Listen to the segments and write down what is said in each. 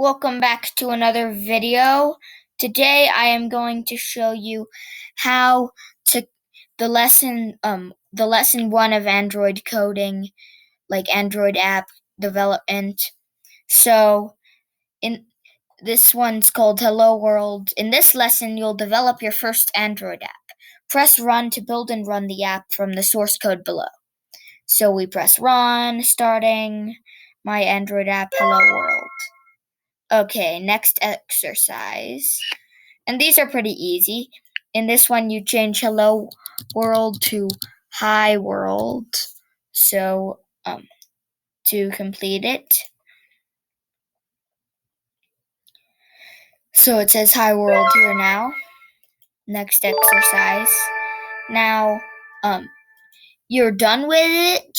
Welcome back to another video. Today I am going to show you how to the lesson 1 of Android coding, like Android app development. So in this one's called Hello World. In this lesson you'll develop your first Android app. Press run to build and run the app from the source code below. So we press run, starting my Android app Hello World. Okay, next exercise. And these are pretty easy. In this one, you change hello world to hi world. So, to complete it. So it says hi world here now. Next exercise. Now, you're done with it,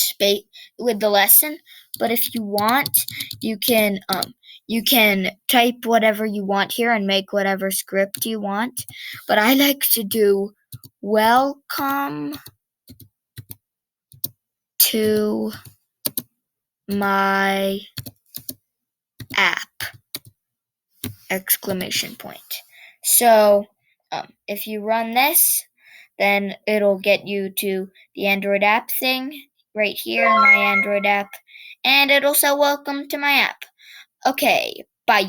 with the lesson, but if you want, you can type whatever you want here and make whatever script you want. But I like to do welcome to my app! Exclamation point. So if you run this, then it'll get you to the Android app thing right here, my Android app, and it'll say welcome to my app. Okay, bye.